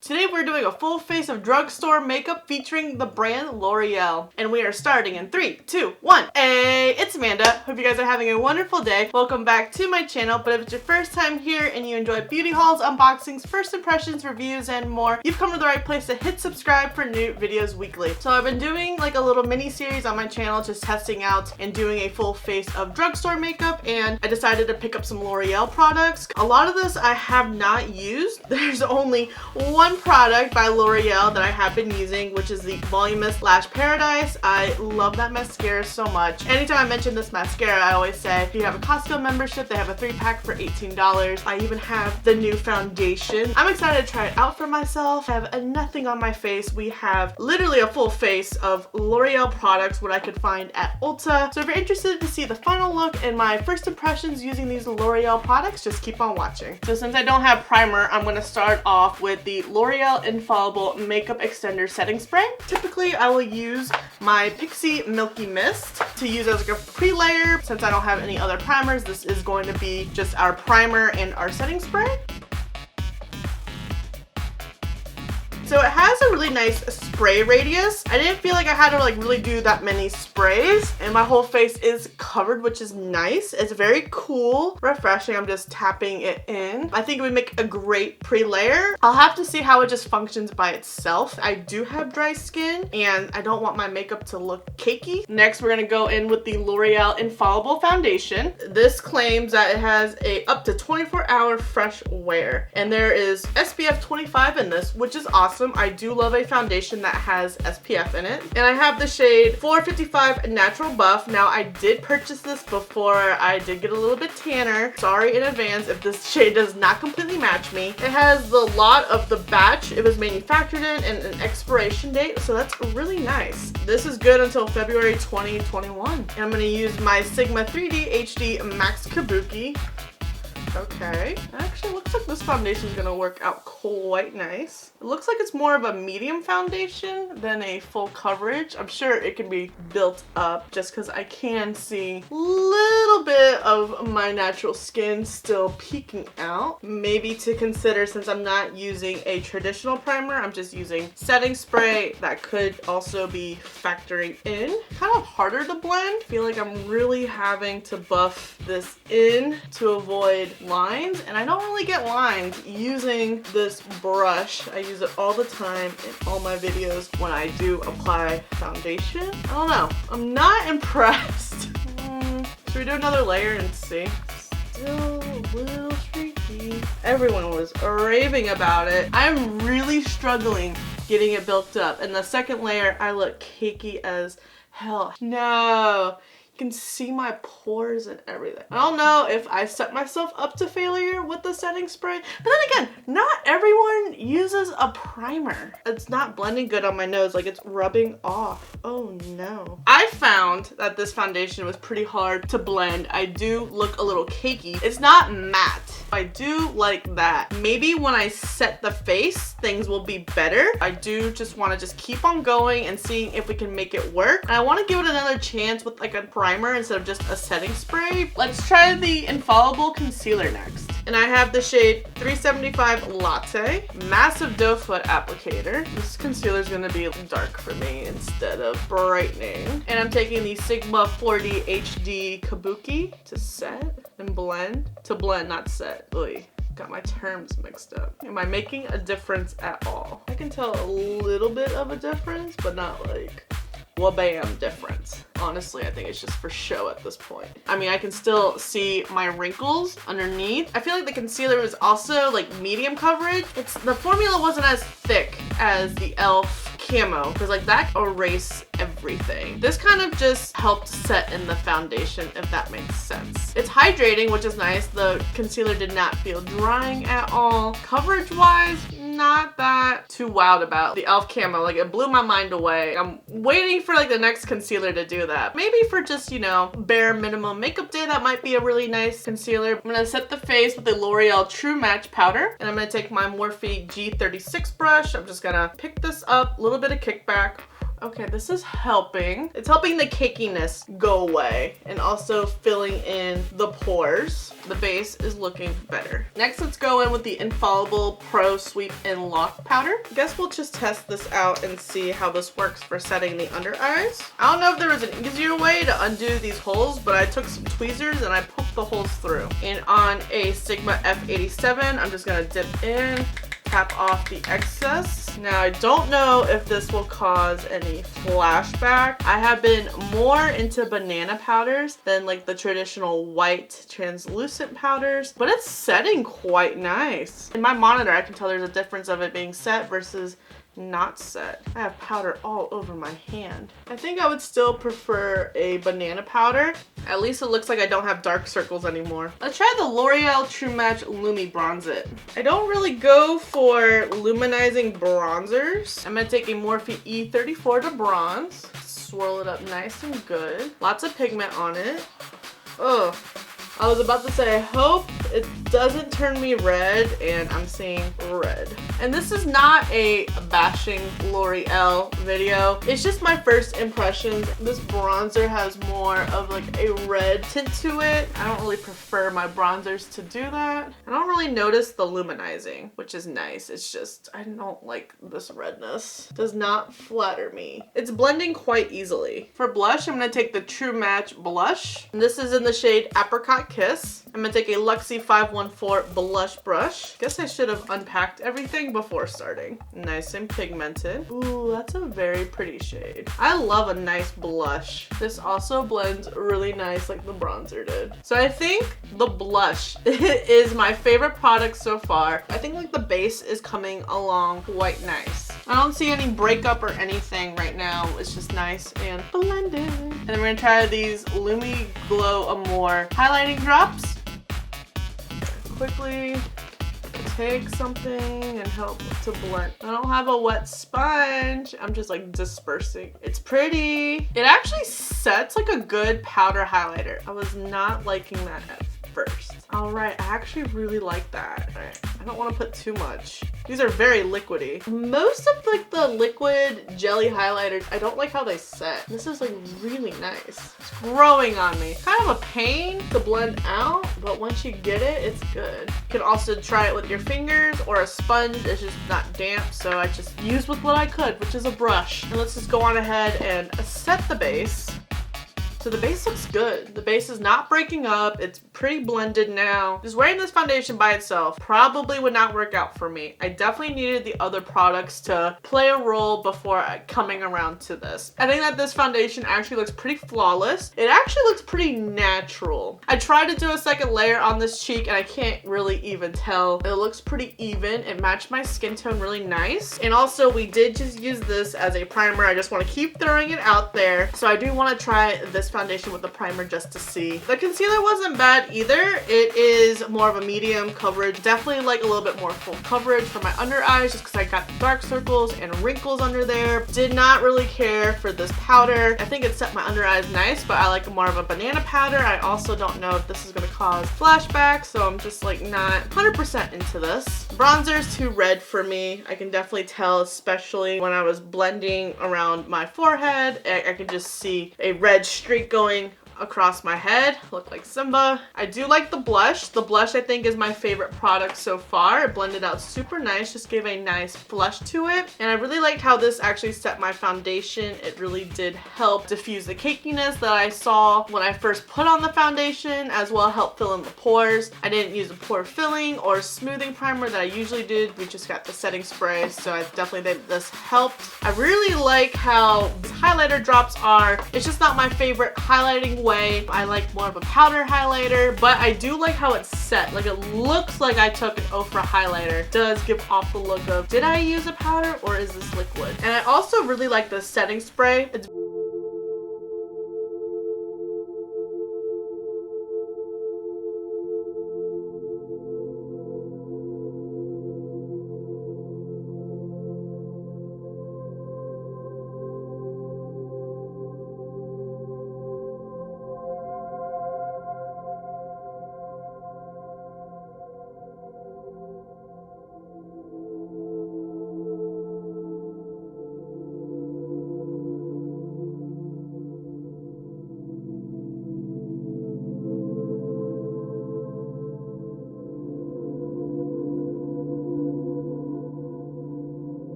Today we're doing a full face of drugstore makeup featuring the brand L'Oreal. And we are starting in 3, 2, 1. Hey, it's Amanda. Hope you guys are having a wonderful day. Welcome back to my channel, but if it's your first time here and you enjoy beauty hauls, unboxings, first impressions, reviews, and more, you've come to the right place to hit subscribe for new videos weekly. So I've been doing like a little mini series on my channel, just testing out and doing a full face of drugstore makeup, and I decided to pick up some L'Oreal products. A lot of this I have not used. There's only one product by L'Oreal that I have been using, which is the Voluminous Lash Paradise. I love that mascara so much. Anytime I mention this mascara, I always say if you have a Costco membership, they have a 3-pack for $18. I even have the new foundation. I'm excited to try it out for myself. I have nothing on my face. We have literally a full face of L'Oreal products, what I could find at Ulta. So if you're interested to see the final look and my first impressions using these L'Oreal products, just keep on watching. So since I don't have primer, I'm gonna start off with the L'Oreal Infallible Makeup Extender Setting Spray. Typically, I will use my IPSY Milky Mist to use as like a pre-layer. Since I don't have any other primers, this is going to be just our primer and our setting spray. So it has a really nice spray radius. I didn't feel like I had to like really do that many sprays, and my whole face is covered, which is nice. It's very cool, refreshing. I'm just tapping it in. I think it would make a great pre-layer. I'll have to see how it just functions by itself. I do have dry skin and I don't want my makeup to look cakey. Next, we're gonna go in with the L'Oreal Infallible Foundation. This claims that it has a up to 24-hour fresh wear, and there is SPF 25 in this, which is awesome. I do love a foundation that has SPF in it. And I have the shade 455 Natural Buff. Now, I did purchase this before I did get a little bit tanner. Sorry in advance if this shade does not completely match me. It has the lot of the batch it was manufactured in and an expiration date, so that's really nice. This is good until February 2021. And I'm going to use my Sigma 3D HD Max Kabuki. Okay, actually looks like this foundation is gonna work out quite nice. It looks like it's more of a medium foundation than a full coverage. I'm sure it can be built up just because I can see a little bit of my natural skin still peeking out. Maybe to consider, since I'm not using a traditional primer, I'm just using setting spray. That could also be factoring in. Kind of harder to blend. I feel like I'm really having to buff this in to avoid lines, and I don't really get lines using this brush. I use it all the time in all my videos when I do apply foundation. I don't know. I'm not impressed. Should we do another layer and see? Still a little streaky. Everyone was raving about it. I'm really struggling getting it built up. And the second layer, I look cakey as hell. No. Can see my pores and everything. I don't know if I set myself up to failure with the setting spray, but then again, not everyone uses a primer. It's not blending good on my nose, like it's rubbing off. Oh no. I found that this foundation was pretty hard to blend. I do look a little cakey. It's not matte. I do like that. Maybe when I set the face, things will be better. I do just want to just keep on going and seeing if we can make it work. And I want to give it another chance with like a primer instead of just a setting spray. Let's try the Infallible Concealer next. And I have the shade 375 Latte, Massive Doe Foot Applicator. This concealer is going to be dark for me instead of brightening. And I'm taking the Sigma 4D HD Kabuki to set and blend. To blend, not set. Oy. Got my terms mixed up. Am I making a difference at all? I can tell a little bit of a difference, but not like wha-bam difference. Honestly, I think it's just for show at this point. I mean, I can still see my wrinkles underneath. I feel like the concealer was also like medium coverage. The formula wasn't as thick as the e.l.f. Camo, because like that erased everything. This kind of just helped set in the foundation, if that makes sense. It's hydrating, which is nice. The concealer did not feel drying at all. Coverage wise, not that too wowed about the e.l.f. Camo. Like it blew my mind away. I'm waiting for like the next concealer to do that. Maybe for just, you know, bare minimum makeup day, that might be a really nice concealer. I'm gonna set the face with the L'Oreal True Match powder, and I'm gonna take my Morphe G36 brush. I'm just gonna pick this up, a little bit of kickback. Okay, this is helping. It's helping the cakiness go away and also filling in the pores. The base is looking better. Next, let's go in with the Infallible Pro Sweep and Lock Powder. I guess we'll just test this out and see how this works for setting the under eyes. I don't know if there was an easier way to undo these holes, but I took some tweezers and I poked the holes through. And on a Sigma F87, I'm just gonna dip in, tap off the excess. Now, I don't know if this will cause any flashback. I have been more into banana powders than like the traditional white translucent powders, but it's setting quite nice. In my monitor, I can tell there's a difference of it being set versus not set. I have powder all over my hand. I think I would still prefer a banana powder. At least it looks like I don't have dark circles anymore. Let's try the L'Oreal True Match Lumi Bronze It. I don't really go for luminizing bronzers. I'm gonna take a Morphe E34 to bronze. Swirl it up nice and good. Lots of pigment on it. Ugh. I was about to say, I hope it doesn't turn me red, and I'm seeing red. And this is not a bashing L'Oreal video. It's just my first impressions. This bronzer has more of like a red tint to it. I don't really prefer my bronzers to do that. I don't really notice the luminizing, which is nice. It's just, I don't like this redness. It does not flatter me. It's blending quite easily. For blush, I'm gonna take the True Match blush. And this is in the shade Apricot Kiss. I'm gonna take a Luxie 514 blush brush. Guess I should have unpacked everything before starting. Nice and pigmented. Ooh, that's a very pretty shade. I love a nice blush. This also blends really nice like the bronzer did. So I think the blush is my favorite product so far. I think like the base is coming along quite nice. I don't see any breakup or anything right now. It's just nice and blended. And then we're gonna try these Lumi Glow Amore highlighting drops. Quickly take something and help to blend. I don't have a wet sponge. I'm just like dispersing. It's pretty. It actually sets like a good powder highlighter. I was not liking that at first. All right, I actually really like that. All right, I don't want to put too much. These are very liquidy. Most of like the liquid jelly highlighters, I don't like how they set. This is like really nice. It's growing on me. Kind of a pain to blend out, but once you get it, it's good. You can also try it with your fingers or a sponge. It's just not damp, so I just used with what I could, which is a brush. And let's just go on ahead and set the base. So the base looks good. The base is not breaking up. It's pretty blended now. Just wearing this foundation by itself probably would not work out for me. I definitely needed the other products to play a role before coming around to this. I think that this foundation actually looks pretty flawless. It actually looks pretty natural. I tried to do a second layer on this cheek and I can't really even tell. It looks pretty even. It matched my skin tone really nice. And also we did just use this as a primer. I just want to keep throwing it out there. So I do want to try this foundation with the primer just to see. The concealer wasn't bad either. It is more of a medium coverage. Definitely like a little bit more full coverage for my under eyes just because I got the dark circles and wrinkles under there. Did not really care for this powder. I think it set my under eyes nice, but I like more of a banana powder. I also don't know if this is going to cause flashbacks, so I'm just like not 100% into this. Bronzer is too red for me. I can definitely tell, especially when I was blending around my forehead. I can just see a red streak going across my head. Look like Simba. I do like the blush. The blush I think is my favorite product so far. It blended out super nice, just gave a nice flush to it. And I really liked how this actually set my foundation. It really did help diffuse the cakiness that I saw when I first put on the foundation, as well help fill in the pores. I didn't use a pore filling or smoothing primer that I usually did. We just got the setting spray, so I definitely think this helped. I really like how these highlighter drops are. It's just not my favorite highlighting way. I like more of a powder highlighter, but I do like how it's set. Like it looks like I took an Ofra highlighter. It does give off the look of, did I use a powder or is this liquid? And I also really like the setting spray. It's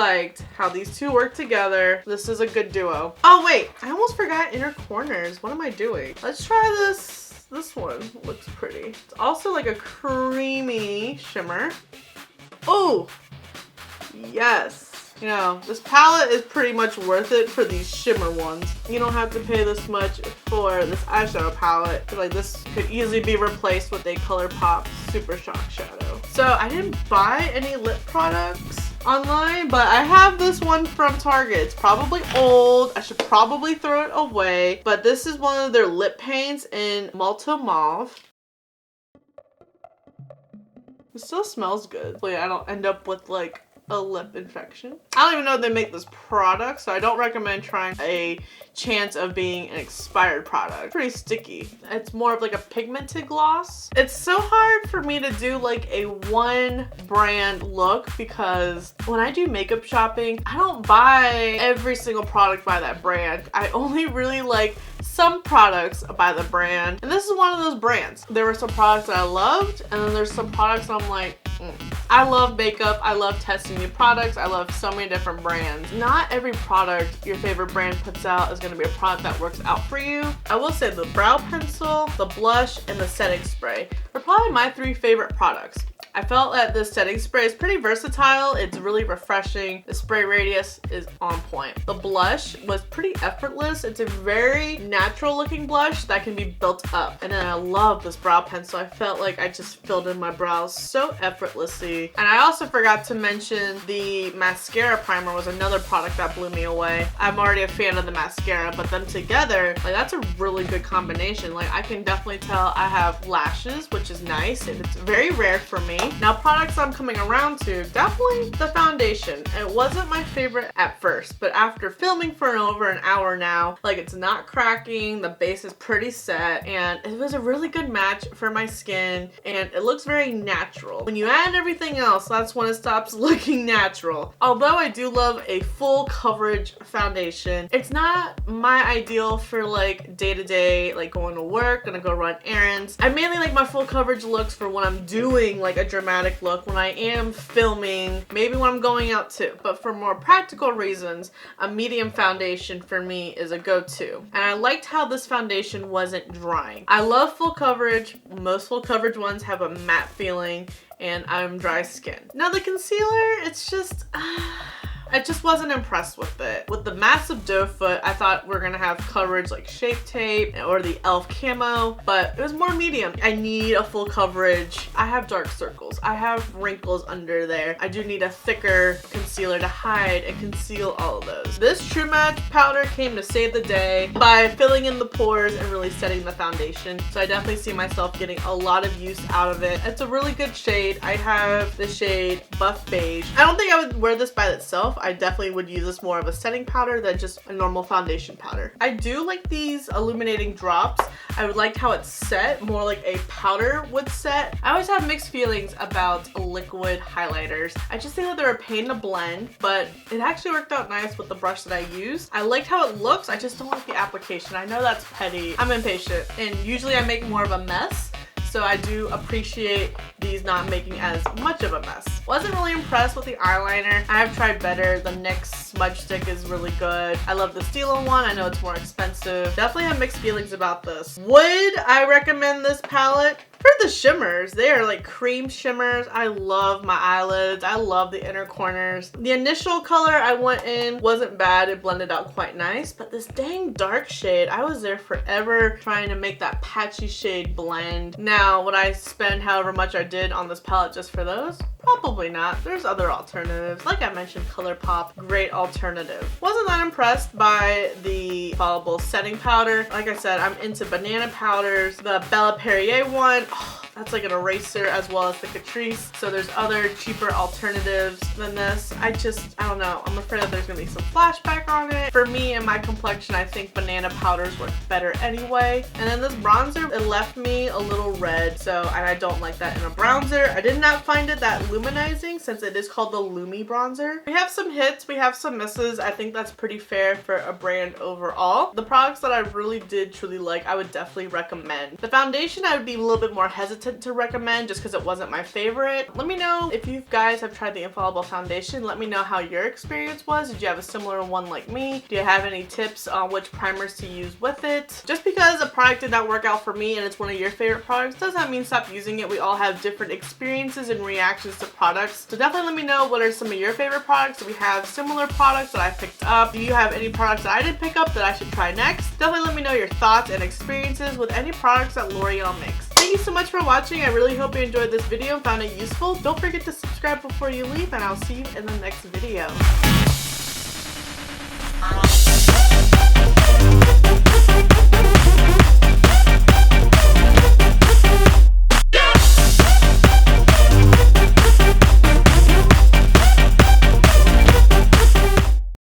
liked how these two work together. This is a good duo. Oh wait, I almost forgot inner corners. What am I doing? Let's try this. This one looks pretty. It's also like a creamy shimmer. Oh, yes. You know, this palette is pretty much worth it for these shimmer ones. You don't have to pay this much for this eyeshadow palette. Like this could easily be replaced with a ColourPop Super Shock Shadow. So I didn't buy any lip products online, but I have this one from Target. It's probably old. I should probably throw it away. But this is one of their lip paints in Malto Mauve. It still smells good. Hopefully I don't end up with like a lip infection. I don't even know if they make this product, so I don't recommend trying a chance of being an expired product. Pretty sticky. It's more of like a pigmented gloss. It's so hard for me to do like a one brand look because when I do makeup shopping, I don't buy every single product by that brand. I only really like some products by the brand, and this is one of those brands. There were some products that I loved, and then there's some products I'm like, I love makeup, I love testing new products, I love so many different brands. Not every product your favorite brand puts out is gonna be a product that works out for you. I will say the brow pencil, the blush, and the setting spray are probably my 3 favorite products. I felt that this setting spray is pretty versatile. It's really refreshing. The spray radius is on point. The blush was pretty effortless. It's a very natural looking blush that can be built up. And then I love this brow pencil. I felt like I just filled in my brows so effortlessly. And I also forgot to mention the mascara primer was another product that blew me away. I'm already a fan of the mascara, but them together, like that's a really good combination. Like I can definitely tell I have lashes, which is nice. And it's very rare for me. Now products I'm coming around to, definitely the foundation. It wasn't my favorite at first, but after filming for over an hour now, like it's not cracking, the base is pretty set, and it was a really good match for my skin, and it looks very natural. When you add everything else, that's when it stops looking natural. Although I do love a full coverage foundation, it's not my ideal for like day-to-day, like going to work, gonna go run errands. I mainly like my full coverage looks for when I'm doing like a dramatic look, when I am filming, maybe when I'm going out too. But for more practical reasons, a medium foundation for me is a go-to. And I liked how this foundation wasn't drying. I love full coverage. Most full coverage ones have a matte feeling, and I'm dry skin. Now the concealer, it's just... I just wasn't impressed with it. With the massive doe foot, I thought we're gonna have coverage like Shape Tape or the e.l.f. camo, but it was more medium. I need a full coverage. I have dark circles. I have wrinkles under there. I do need a thicker concealer to hide and conceal all of those. This True Match powder came to save the day by filling in the pores and really setting the foundation. So I definitely see myself getting a lot of use out of it. It's a really good shade. I have the shade Buff Beige. I don't think I would wear this by itself. I definitely would use this more of a setting powder than just a normal foundation powder. I do like these illuminating drops. I would like how it's set, more like a powder would set. I always have mixed feelings about liquid highlighters. I just think that they're a pain to blend, but it actually worked out nice with the brush that I used. I liked how it looks. I just don't like the application. I know that's petty. I'm impatient, and usually I make more of a mess. So I do appreciate these not making as much of a mess. Wasn't really impressed with the eyeliner. I have tried better. The NYX smudge stick is really good. I love the Stilo one. I know it's more expensive. Definitely have mixed feelings about this. Would I recommend this palette? For the shimmers, they are like cream shimmers. I love my eyelids. I love the inner corners. The initial color I went in wasn't bad. It blended out quite nice, but this dang dark shade, I was there forever trying to make that patchy shade blend. Now, would I spend however much I did on this palette just for those? Probably not. There's other alternatives. Like I mentioned, ColourPop, great alternative. Wasn't that impressed by the Fallible setting powder. Like I said, I'm into banana powders. The Bella Perrier one, that's like an eraser, as well as the Catrice. So there's other cheaper alternatives than this. I don't know. I'm afraid that there's gonna be some flashback on it. For me and my complexion, I think banana powders work better anyway. And then this bronzer, it left me a little red. So, and I don't like that in a bronzer. I did not find it that luminizing, since it is called the Lumi bronzer. We have some hits, we have some misses. I think that's pretty fair for a brand overall. The products that I really did truly like, I would definitely recommend. The foundation, I would be a little bit more hesitant hesitant to recommend just because it wasn't my favorite. Let me know if you guys have tried the Infallible foundation. Let me know how your experience was. Did you have a similar one like me? Do you have any tips on which primers to use with it? Just because a product did not work out for me and it's one of your favorite products does not mean stop using it. We all have different experiences and reactions to products. So definitely let me know what are some of your favorite products. Do we have similar products that I picked up? Do you have any products that I didn't pick up that I should try next? Definitely let me know your thoughts and experiences with any products that L'Oreal makes. Thank you so much for watching. I really hope you enjoyed this video and found it useful. Don't forget to subscribe before you leave, and I'll see you in the next video.